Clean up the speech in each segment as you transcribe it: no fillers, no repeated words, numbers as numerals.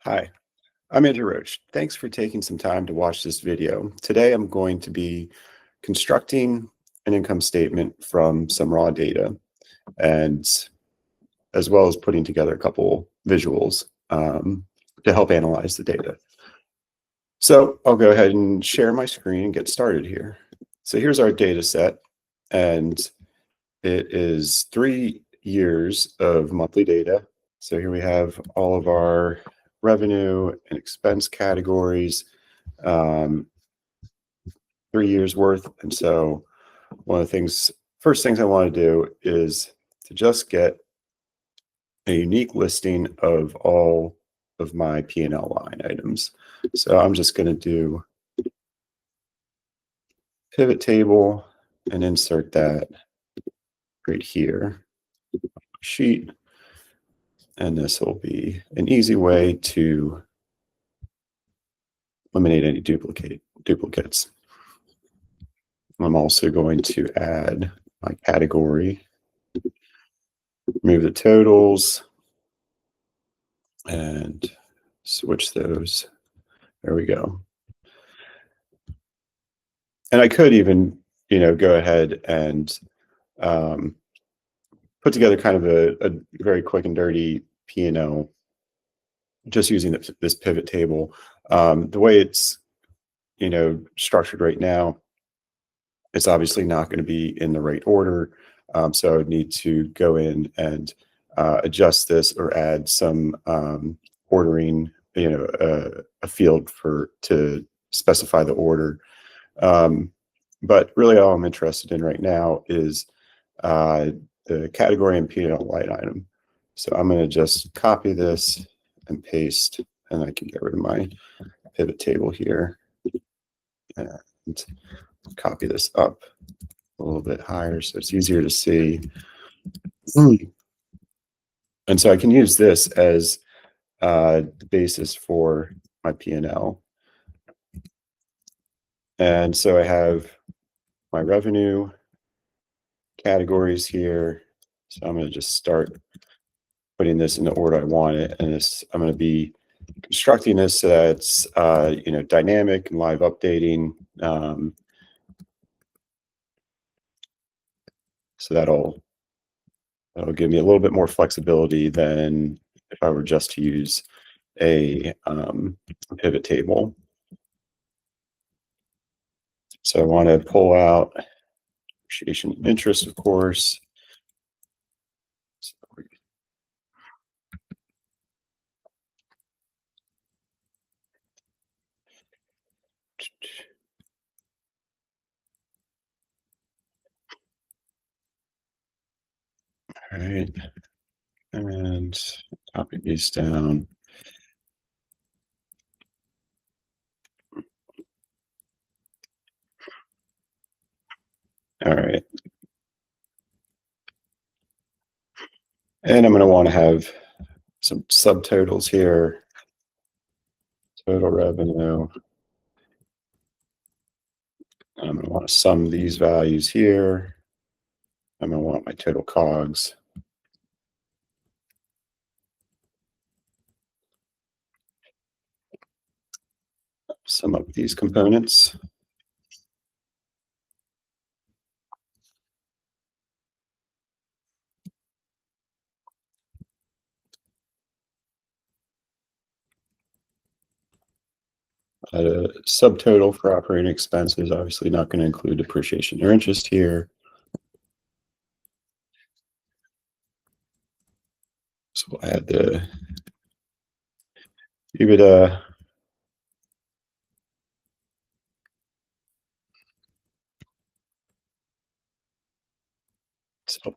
Hi, I'm Andrew Roach. Thanks for taking some time to watch this video. Today I'm going to be constructing an income statement from some raw data, and as well as putting together a couple visuals to help analyze the data. So I'll go ahead and share my screen and get started here. So here's our data set, and it is 3 years of monthly data. So here we have all of our revenue and expense categories, 3 years worth. And so one of the first things I want to do is to just get a unique listing of all of my P&L line items. So I'm just going to do pivot table and insert that right here, sheet. And this will be an easy way to eliminate any duplicates. I'm also going to add my category, remove the totals, and switch those. There we go. And I could even, go ahead and put together kind of a very quick and dirty P&L just using this pivot table. The way it's, structured right now, it's obviously not going to be in the right order. So I would need to go in and adjust this or add some ordering, a field to specify the order. But really all I'm interested in right now is the category and P&L line item. So I'm going to just copy this and paste, and I can get rid of my pivot table here and copy this up a little bit higher so it's easier to see. And so I can use this as the basis for my P&L. And so I have my revenue categories here. So I'm going to just start putting this in the order I want it. And I'm going to be constructing this so that it's dynamic and live updating. So that'll give me a little bit more flexibility than if I were just to use a pivot table. So I want to pull out depreciation and interest, of course. All right, and copy these down. All right. And I'm going to want to have some subtotals here. Total revenue. I'm going to want to sum these values here. I'm going to want my total COGS. Sum up these components. A subtotal for operating expenses, obviously not going to include depreciation or interest here. So we'll add the EBITDA. So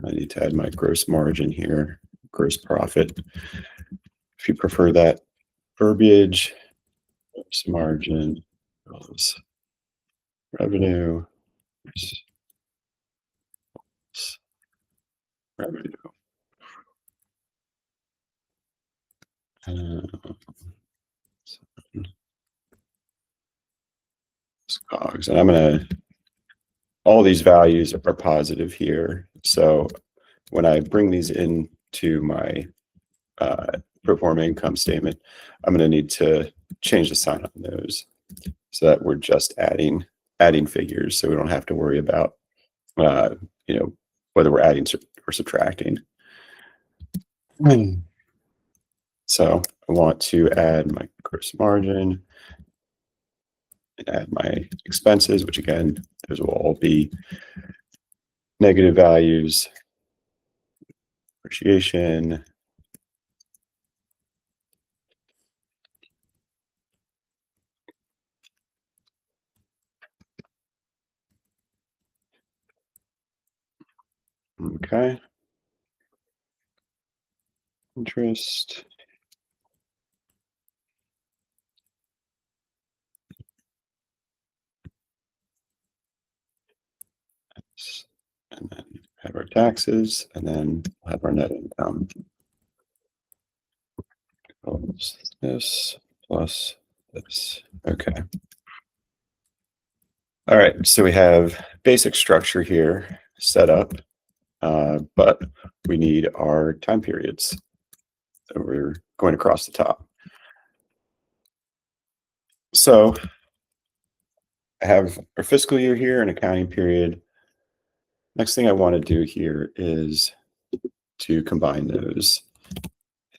I need to add my gross margin here, gross profit. If you prefer that verbiage, gross margin, gross revenue, revenue. COGS, and I'm going to, all these values are positive here. So when I bring these into my pro forma income statement, I'm going to need to change the sign on those so that we're just adding figures, so we don't have to worry about whether we're adding or subtracting. So I want to add my gross margin and add my expenses, which again, those will all be negative values. Depreciation. Okay. Interest. And then have our taxes, and then have our net income. This plus this. Okay. All right, so we have basic structure here set up, but we need our time periods. So we're going across the top. So I have our fiscal year here and accounting period. Next thing I want to do here is to combine those,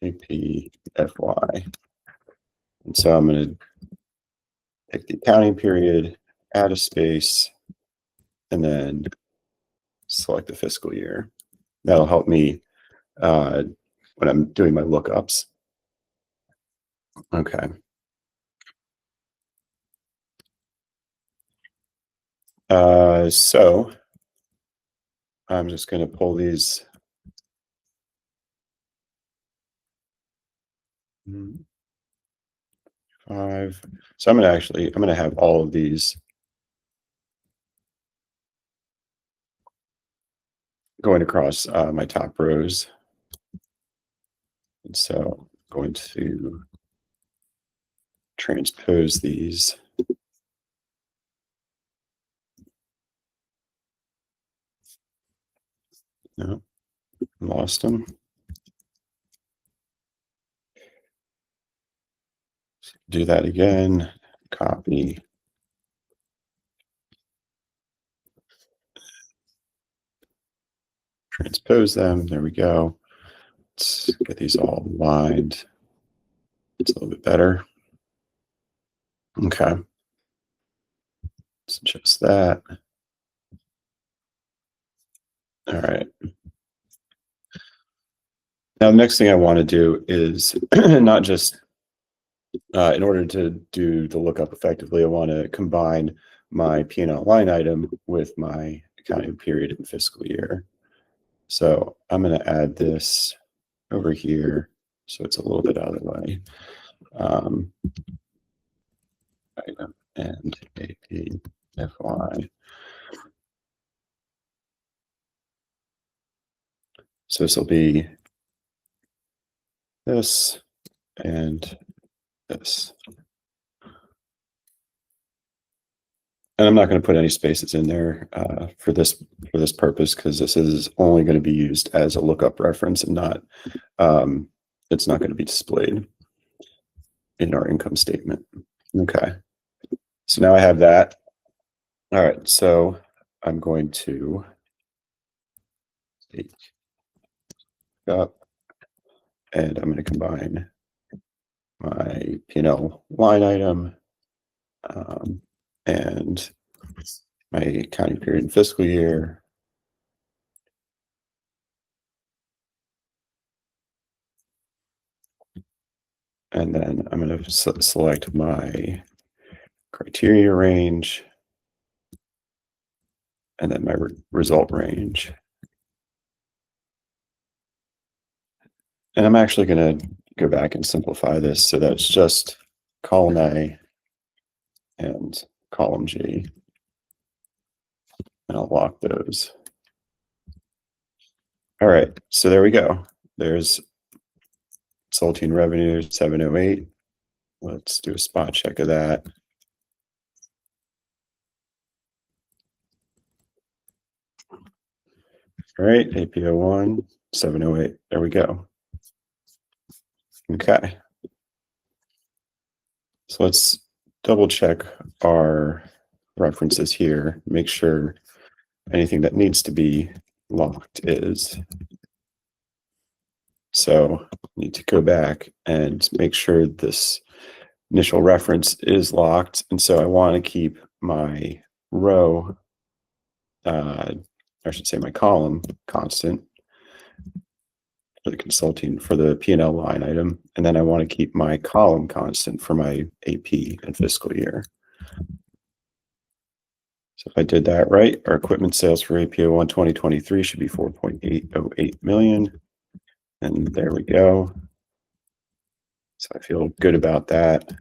AP, FY. And so I'm going to take the accounting period, add a space, and then select the fiscal year. That'll help me when I'm doing my lookups. Okay. So I'm just going to pull these. Five. So I'm going to have all of these going across my top rows. And so I'm going to transpose these. No, lost them. Do that again. Copy. Transpose them. There we go. Let's get these all aligned. It's a little bit better. Okay. Let's adjust that. All right. Now, the next thing I want to do is not just in order to do the lookup effectively, I want to combine my P&L line item with my accounting period and fiscal year. So I'm going to add this over here so it's a little bit out of the way. Item and AP, FY. So this will be this and this. And I'm not going to put any spaces in there for this purpose, because this is only going to be used as a lookup reference and not it's not going to be displayed in our income statement. Okay. So now I have that. All right. So I'm going to take up and I'm going to combine my P&L line item and my accounting period and fiscal year. And then I'm going to select my criteria range and then my result range. And I'm actually going to go back and simplify this so that's just column A and column G. And I'll lock those. All right, so there we go. There's consulting revenue 708. Let's do a spot check of that. All right, APO1 708. There we go. Okay. So let's double check our references here, make sure anything that needs to be locked is. So I need to go back and make sure this initial reference is locked. And so I want to keep my row, I should say my column constant for the consulting for the P&L line item. And then I want to keep my column constant for my AP and fiscal year. So if I did that right, our equipment sales for APO1 2023 should be 4.808 million. And there we go. So I feel good about that.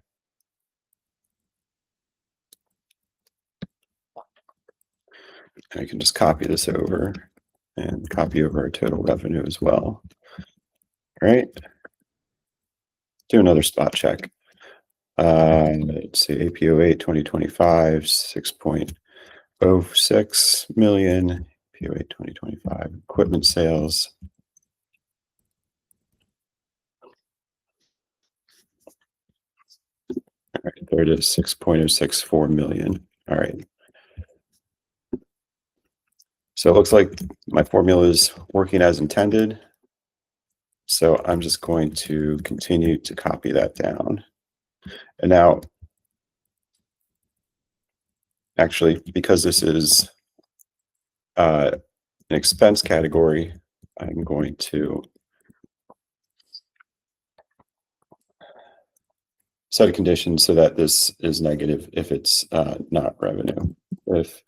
And I can just copy this over and copy over our total revenue as well. All right. Do another spot check. Let's see, APO8 2025, 6.06 million. APO8 2025 equipment sales. All right, there it is, 6.064 million. All right. So it looks like my formula is working as intended. So I'm just going to continue to copy that down. And now, actually, because this is an expense category, I'm going to set a condition so that this is negative if it's not revenue. If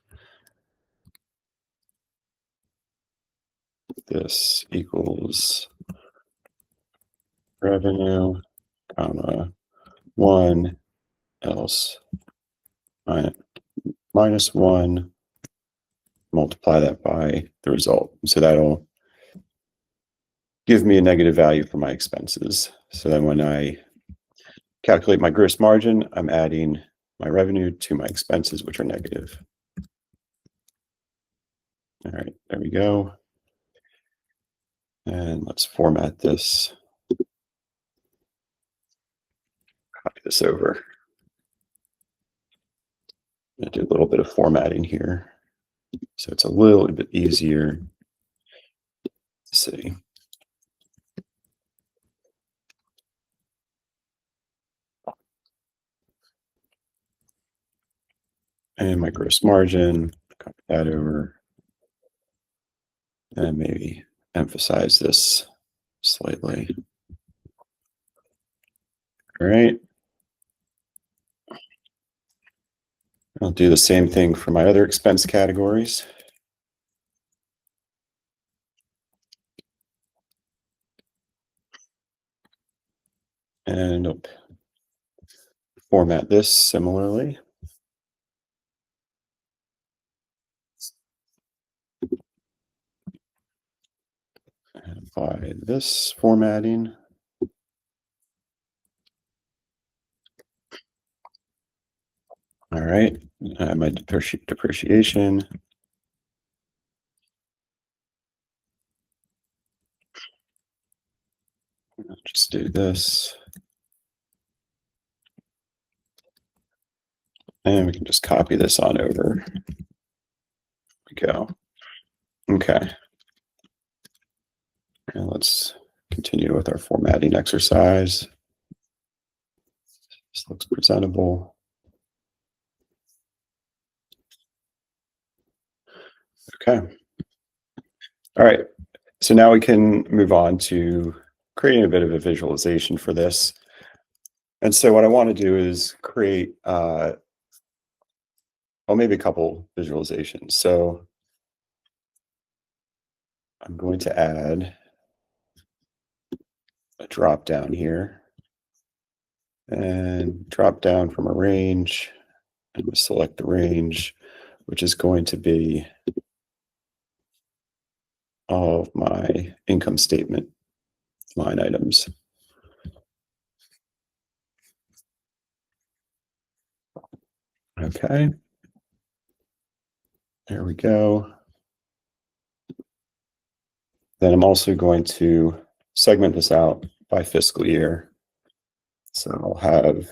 this equals revenue, comma, 1, else minus 1, multiply that by the result. So that'll give me a negative value for my expenses. So then when I calculate my gross margin, I'm adding my revenue to my expenses, which are negative. All right, there we go. And let's format this. Copy this over. I'm going to do a little bit of formatting here, so it's a little bit easier to see. And my gross margin, copy that over, and maybe emphasize this slightly. All right. I'll do the same thing for my other expense categories. And I'll format this similarly. And apply this formatting. All right, my depreciation. I'll just do this. And we can just copy this on over. There we go. Okay. And let's continue with our formatting exercise. This looks presentable. Okay. All right. So now we can move on to creating a bit of a visualization for this. And so what I want to do is create, well, maybe a couple visualizations. So I'm going to add a drop down here and drop down from a range, and we'll select the range, which is going to be all of my income statement line items. Okay. There we go. Then I'm also going to segment this out by fiscal year. So I'll have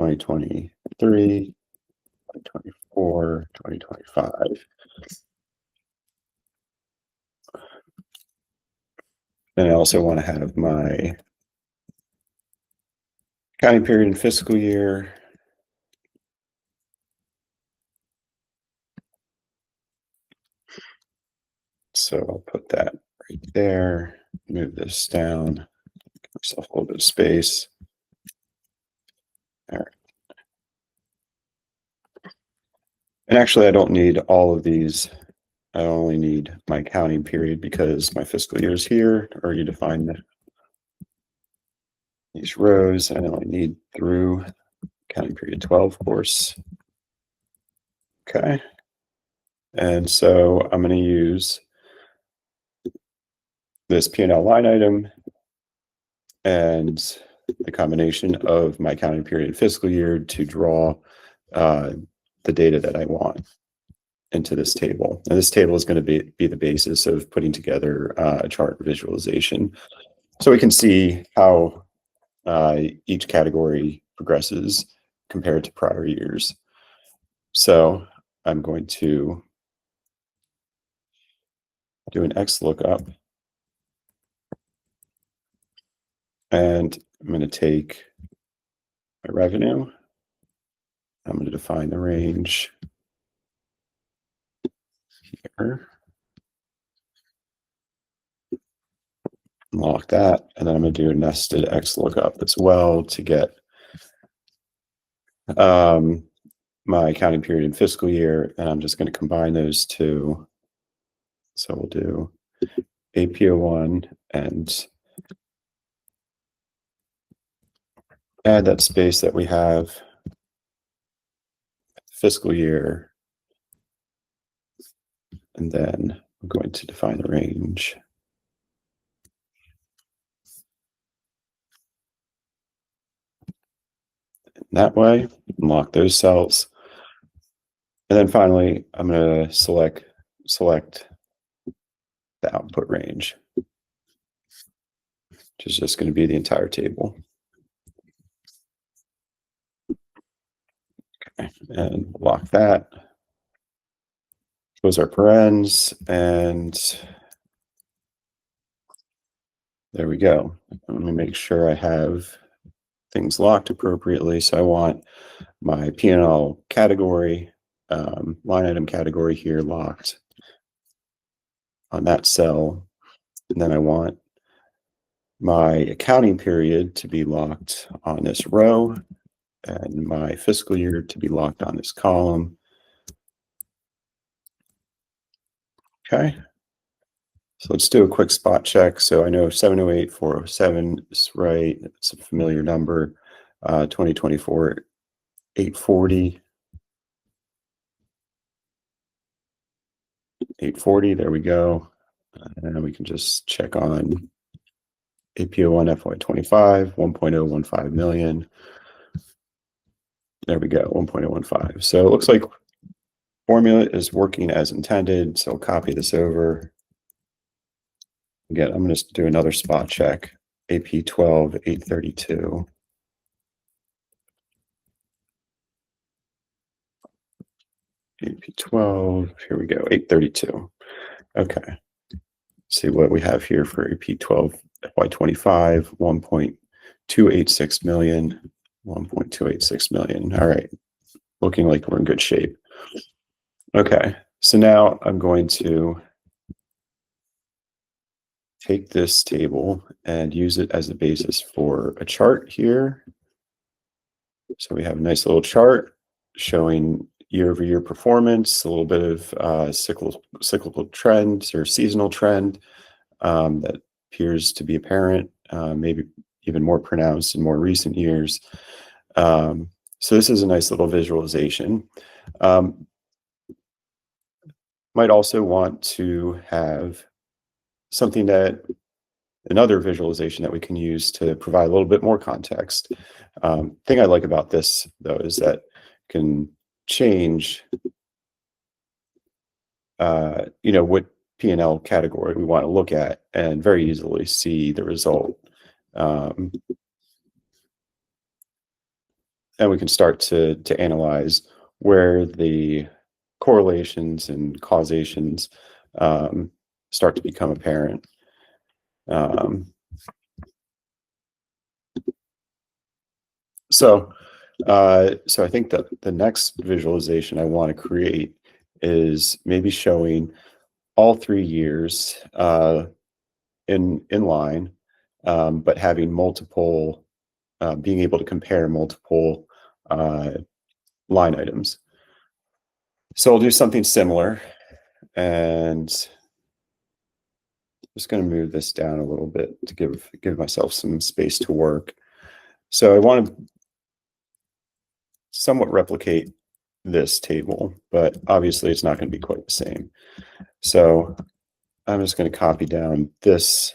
2023, 2024, 2025. And I also want to have my accounting period and fiscal year. So I'll put that right there, move this down, give myself a little bit of space. All right. And actually, I don't need all of these. I only need my accounting period because my fiscal year is here, already defined these rows. I only need through accounting period 12, of course. Okay. And so I'm going to use this P&L line item and the combination of my accounting period and fiscal year to draw the data that I want into this table. And this table is going to be the basis of putting together a chart visualization. So we can see how each category progresses compared to prior years. So I'm going to do an XLOOKUP. And I'm going to take my revenue. I'm going to define the range here. Lock that, and then I'm going to do a nested XLOOKUP as well to get my accounting period and fiscal year, and I'm just going to combine those two. So we'll do AP01 and add that space that we have fiscal year, and then I'm going to define the range. That way, unlock those cells. And then finally, I'm going to select the output range, which is just going to be the entire table. Okay, and lock that. Those are parens, and there we go. Let me make sure I have things locked appropriately. So I want my P&L category, line item category here locked on that cell. And then I want my accounting period to be locked on this row and my fiscal year to be locked on this column. Okay. So let's do a quick spot check. So I know 708,407 is right. It's a familiar number. 2024, 840. 840, there we go. And we can just check on AP01 FY25, 1.015 million. There we go, 1.015. So it looks like formula is working as intended. So I'll copy this over. Again, I'm going to do another spot check. AP12, 832. AP12, here we go, 832. Okay. See what we have here for AP12 FY25, 1.286 million, 1.286 million. All right, looking like we're in good shape. Okay, so now I'm going to take this table and use it as a basis for a chart here. So we have a nice little chart showing year-over-year performance, a little bit of cyclical trends or seasonal trend that appears to be apparent, maybe even more pronounced in more recent years. So this is a nice little visualization. Might also want to have something another visualization that we can use to provide a little bit more context. Thing I like about this, though, is that can change, what P&L category we want to look at and very easily see the result And we can start to analyze where the correlations and causations start to become apparent. So I think that the next visualization I want to create is maybe showing all 3 years in line, but having multiple, being able to compare multiple line items. So I'll do something similar, and just going to move this down a little bit to give myself some space to work. So I want to somewhat replicate this table, but obviously it's not going to be quite the same. So I'm just going to copy down this.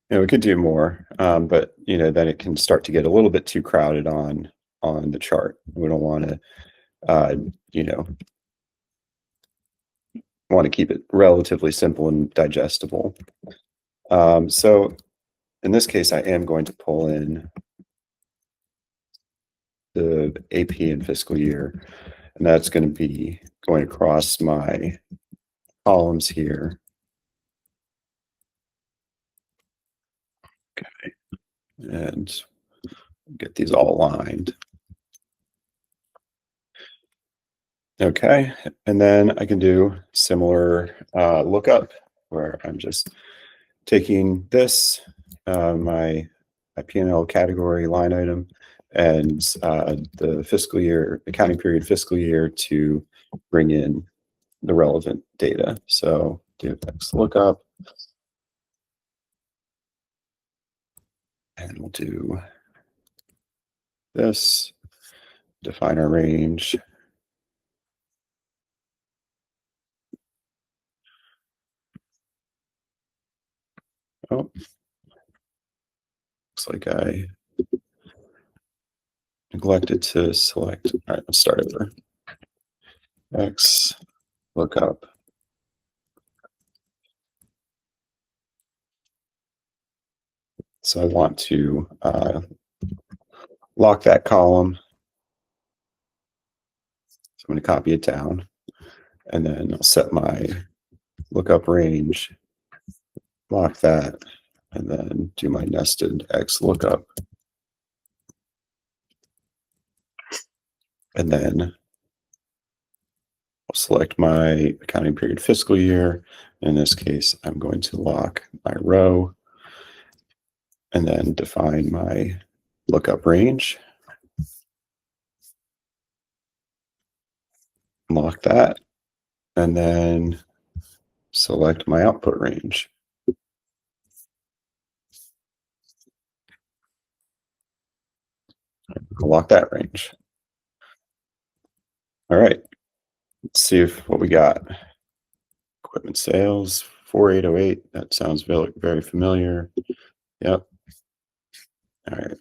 We could do more, but then it can start to get a little bit too crowded on the chart. We don't want to, want to keep it relatively simple and digestible. So in this case, I am going to pull in the AP and fiscal year, and that's going to be going across my columns here. Okay, and get these all aligned. Okay, and then I can do similar lookup where I'm just taking this, my P&L category line item, and the fiscal year, accounting period fiscal year to bring in the relevant data. So do XLOOKUP, and we'll do this, define our range. Oh, looks like I neglected to select. All right, let's start over. XLOOKUP. So I want to lock that column. So I'm going to copy it down, and then I'll set my lookup range, lock that, and then do my nested XLOOKUP. And then I'll select my accounting period fiscal year. In this case, I'm going to lock my row and then define my lookup range. Lock that, and then select my output range. I'll lock that range. All right, let's see what we got. Equipment sales, 4808. That sounds very familiar. Yep. All right.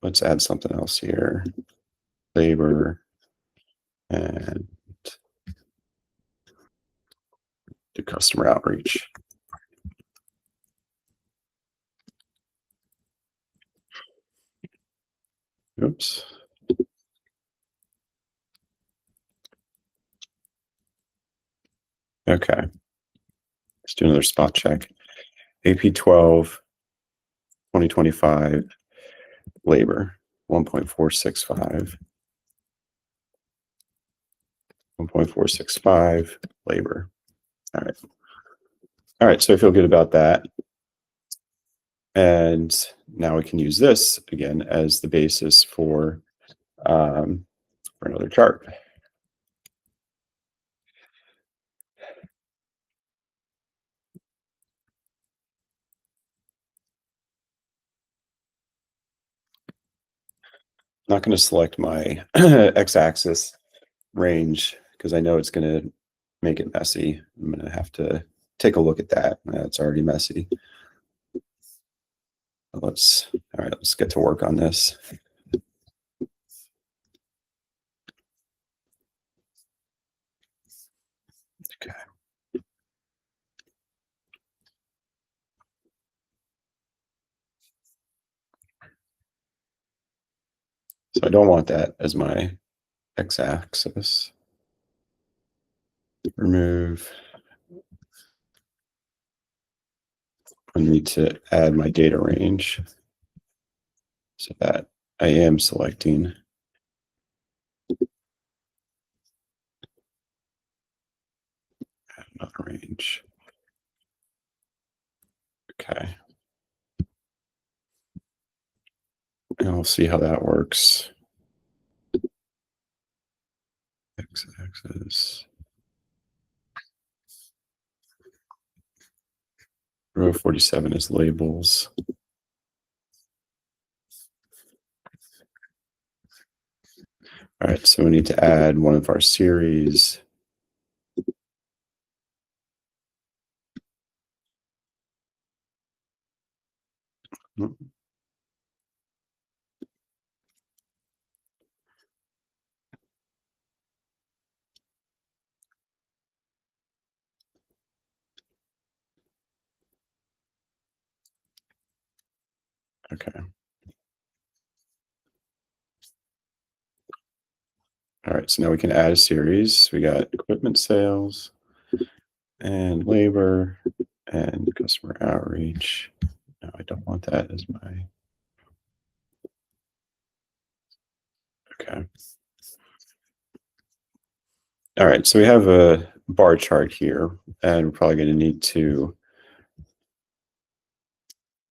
Let's add something else here. Labor, and do customer outreach. Oops. Okay. Let's do another spot check. AP 12, 2025, labor, 1.465. 1.465, labor. All right. All right, so I feel good about that. And now we can use this again as the basis for another chart. I'm not going to select my x-axis range because I know it's going to make it messy. I'm going to have to take a look at that. It's already messy. All right, let's get to work on this. Okay. So I don't want that as my x-axis. Remove. I need to add my data range so that I am selecting another range. Okay. And we'll see how that works. X-axis. Row 47 is labels. All right, so we need to add one of our series. Okay. All right, so now we can add a series. We got equipment sales and labor and customer outreach. No, I don't want that as my, okay. All right, so we have a bar chart here, and we're probably going to need to,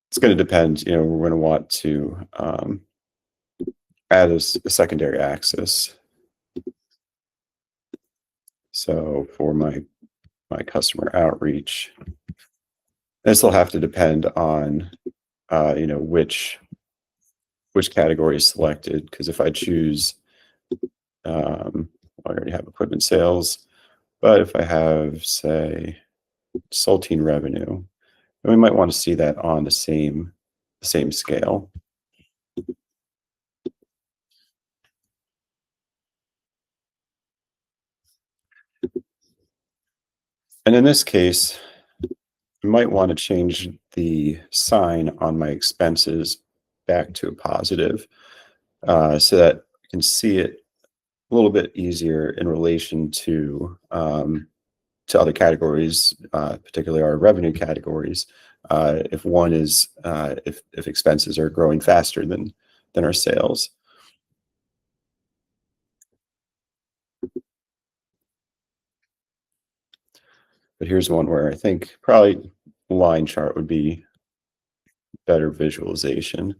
it's going to depend, we're going to want to add a secondary axis. So for my customer outreach, this will have to depend on, which category is selected, because if I choose, I already have equipment sales, but if I have, say, saltine revenue, then we might want to see that on the same scale. And in this case, I might want to change the sign on my expenses back to a positive, so that you can see it a little bit easier in relation to other categories, particularly our revenue categories. If one is if expenses are growing faster than our sales. But here's one where I think probably line chart would be better visualization.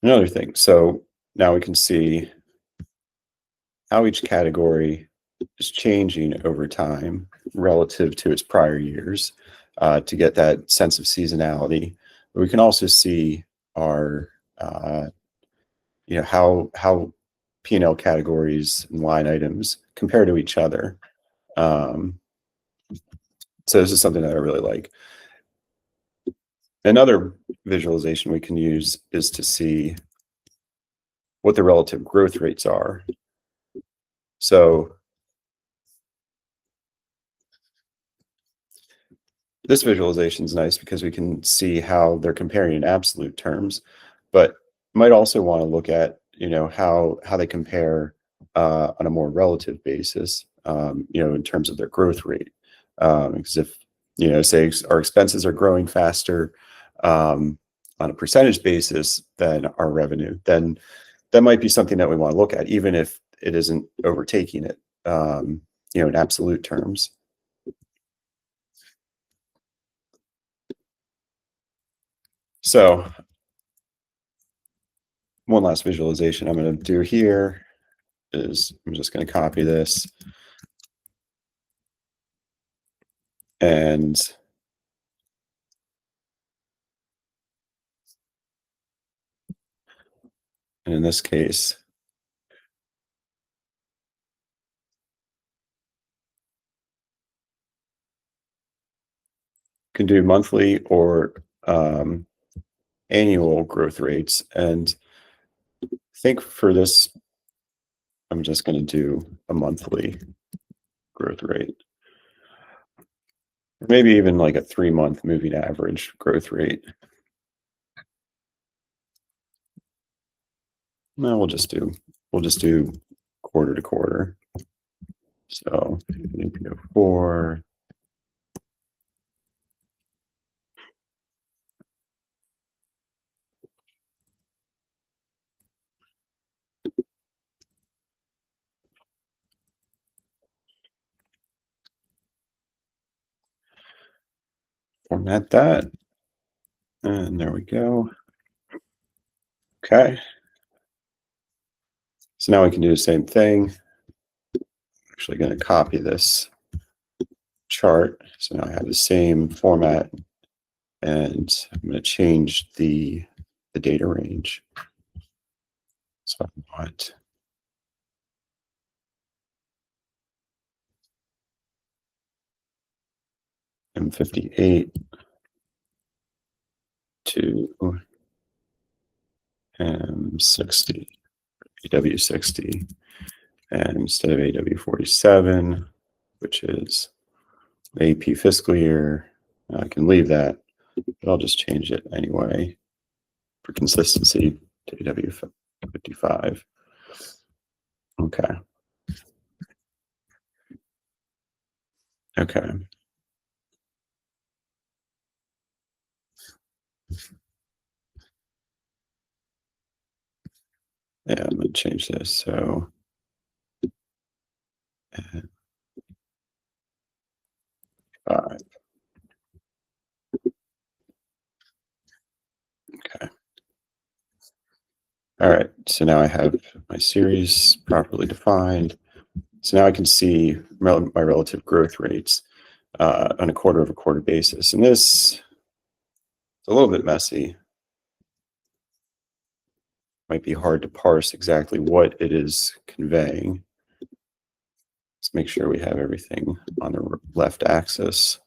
Another thing, so now we can see how each category is changing over time relative to its prior years, to get that sense of seasonality. But we can also see our, how P&L categories and line items compare to each other. So this is something that I really like. Another visualization we can use is to see what the relative growth rates are. So this visualization is nice because we can see how they're comparing in absolute terms, but might also want to look at, how they compare on a more relative basis, in terms of their growth rate. Because if, say our expenses are growing faster on a percentage basis than our revenue, then that might be something that we want to look at, even if it isn't overtaking it, in absolute terms. So one last visualization I'm going to do here is I'm just going to copy this and in this case, can do monthly or annual growth rates. And I think for this, I'm just going to do a monthly growth rate. Or maybe even like a 3-month moving average growth rate. No, we'll just do quarter to quarter. So APO4. Format that. And there we go. Okay. So now we can do the same thing. I'm actually going to copy this chart. So now I have the same format, and I'm going to change the data range. So I want M58 to M60, AW60, and instead of AW47, which is AP fiscal year, I can leave that, but I'll just change it anyway for consistency to AW55. Okay. Okay. Yeah, I'm going to change this. So, and 5. Okay. All right. So now I have my series properly defined. So now I can see my relative growth rates on a quarter-over-quarter basis. And this is a little bit messy. Might be hard to parse exactly what it is conveying. Let's make sure we have everything on the left axis.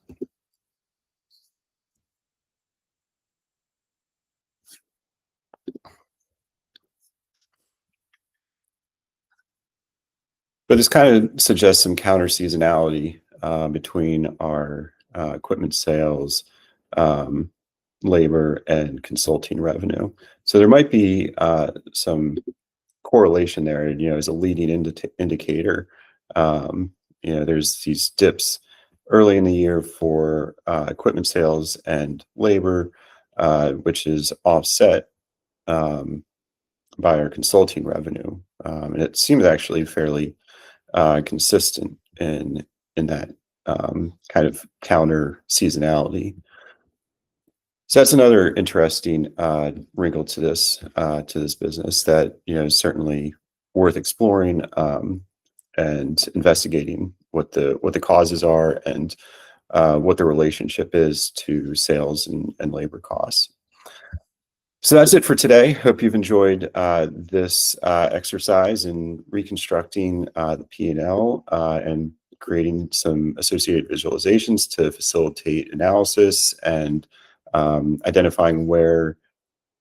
But this kind of suggests some counter seasonality between our equipment sales, labor, and consulting revenue. So there might be some correlation there, as a leading indicator. There's these dips early in the year for equipment sales and labor, which is offset by our consulting revenue. And it seems actually fairly consistent in that kind of counter seasonality. So that's another interesting wrinkle to this business that is certainly worth exploring and investigating what the causes are and what the relationship is to sales and labor costs. So that's it for today. Hope you've enjoyed this exercise in reconstructing the P&L and creating some associated visualizations to facilitate analysis and identifying where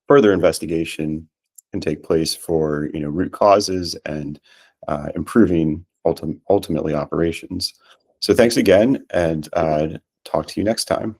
further investigation can take place for root causes and improving ultimately operations. So thanks again, and talk to you next time.